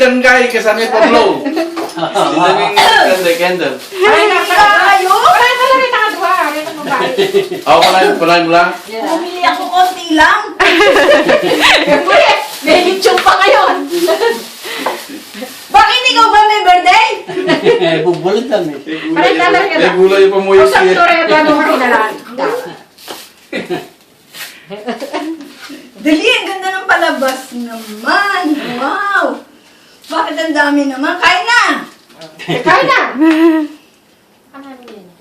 dyan guys, kasama yung pablo. Sinaming candle. Ay, nakayo! Wala ka lang nakadwa. Ano mo ba? Ako pala mo lang. Bumili ako konti lang. May lechon pa ngayon. Bakit ikaw ba may birthday? Bubulit kami. Parang talaga May na. gulay pa mo O yung sa siya. Toreto, ano ka kinalaan? Dali, ang ganda ng palabas naman. Wow! Bakit ang dami naman? Kain na! Kaya na.